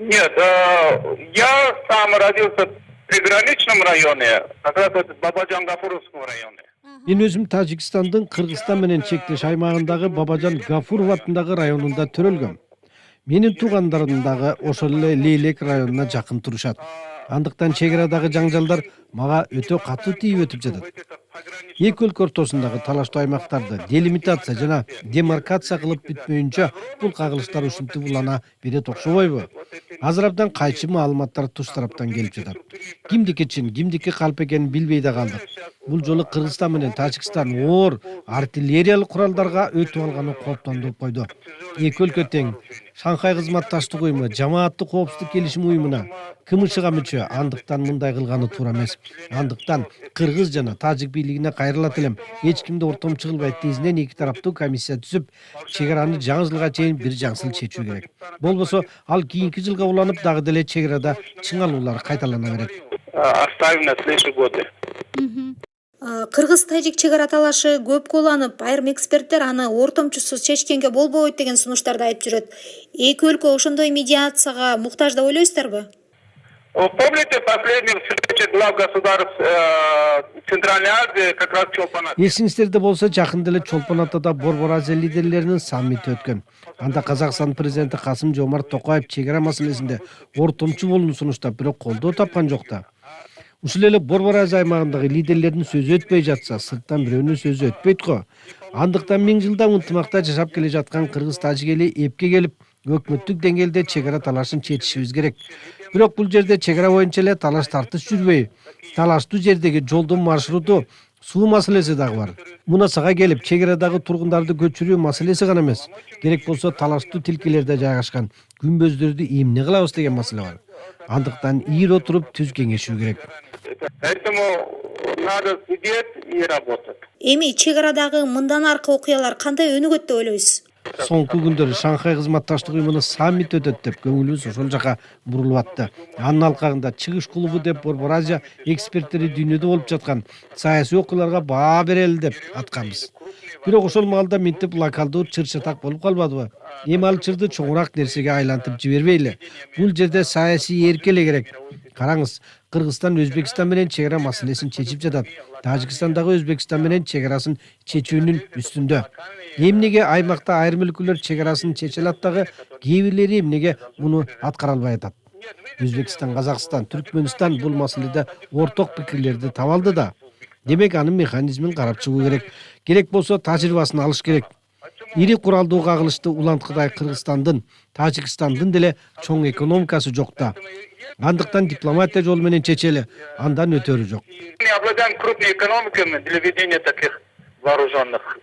Нет, я сам родился в приграничном районе, как раз это Бабаджан-Гафуровском районе. Мен өзім Тажикстандың Кыргызстан менен чектеш аймагындагы Бабажан Гафуров атындагы районунда төрөлгөм. Менин туугандарым дагы ошол эле Лейлек районуна жакын турушат. Андыктан чек арадагы жаңжалдар мага өтө катуу тийип өтүп жатат. Эки өлкө ортосундагы талаштуу аймактарды делимитация жана демаркация кылып бүтпөйүнчө бул кагылыштар ушинтип улана берет окшобойбу? Азыр абдан кайчы маалыматтар туш тараптан келип жатат. Кимдики чын, кимдики калп экенин билбей да калдык. Бул жолу Кыргызстан менен Тажикстан оор артиллериялык куралдарга өтүп алганы кооптондуруп койду. Эки өлкө тең Шанхай кызматташтык уюму, жамааттык коопсуздук келишим уюмуна, КМШга мүчө, андыктан мындай кылганы туура эмес. Андыктан кыргыз жана тажик бийлигине кайрылат элем. Эч кимди ортомчу кылбайт дезинен эки тараптуу комиссия түзүп, чек араны жаңы жылга чейин бир жаңсыл чечүү керек. Болбосо ал кийинки жылга уланып дагы деле чек арада чыңалуулар кайталана берет. Оставим на следующие годы. Кыргыз-тажик чек ара талашы көпкө уланып, айрым эксперттер аны ортомчусуз чечкенге болбойт деген сунуштарды айтып жүрөт. Эки өлкө ошондой медиацияга муктаж деп ойлойсуздарбы? Помните последнюю встречу глав государств Центральной Азии, как раз Чолпан-Ата? Эсиңиздерде болсо жакында эле Чолпон-Атада Борбор Азия лидерлеринин саммити өткөн. Анда Казакстан президенти Касым-Жомарт Токаев чек ара маселесинде ортомчу болууну сунуштап, бирок колдоо тапкан жок да. Ушул эле Борбор Азия аймагындагы лидерлердин сөзү өтпөй жатса, сырттан бирөөнүн сөзү өтпөйт го. Андыктан 1000 жылдан ынтымакта жашап келе жаткан кыргыз-тажик эли эпке келип, өкмөттүк деңгээлде чек ара талашын чечишибиз керек. Бирок бул жерде чек ара боюнча эле талаш тартыш жүрбөй. Талаштуу жердеги жолдун маршруту, суу маселеси дагы бар. Мунасага келип, чек арадагы тургундарды көчүрүү маселеси гана эмес. Керек болсо талаштуу тилкелерде жайгашкан күмбөздөрдү эмне кылабыз деген маселе бар. Андыктан ийир отуруп түз кеңешүү керек. Поэтому надо сидеть и работать. Эми чек арадагы мындан аркы окуялар кандай өнүгөт деп ойлойсуз? Соңку күндөрү Шанхай кызматташтык уюмунун саммити өтөт деп көңүлүбүз ошол жака бурулуп атты. Анын алкагында чыгыш клубу деп Борбор Азия эксперттери дүйнөдө болуп жаткан саясий окуяларга баа берели деп атканбыз. Бирок ошол маалда минтип локалдуу чыр-чатак болуп калбадыбы? Эми ал чырды чоңураак нерсеге айлантып жибербейли. Бул жерде саясий эрк эле керек. Караңыз, Кыргызстан Өзбекстан менен чек ара маселесин чечип жатат. Тажикстан дагы Өзбекстан менен чек арасын чечүүнүн үстүндө. Эмнеге аймакта айрым өлкөлөр чек арасын чече алат дагы, кээ бирлери эмнеге муну аткара албай атат? Өзбекстан, Казакстан, Түркмөнстан бул маселеде орток пикирлерди таба алды да. Демек анын механизмин карап чыгуу керек. Керек болсо тажрыйбасын алыш керек. Ири куралдуу кагылышты уланткыдай Кыргызстандын, Тажикстандын деле чоң экономикасы жок да. Андыктан дипломатия жолу менен чечели, андан өтөрү жок. Мы обладаем крупными экономиками для ведения таких вооруженных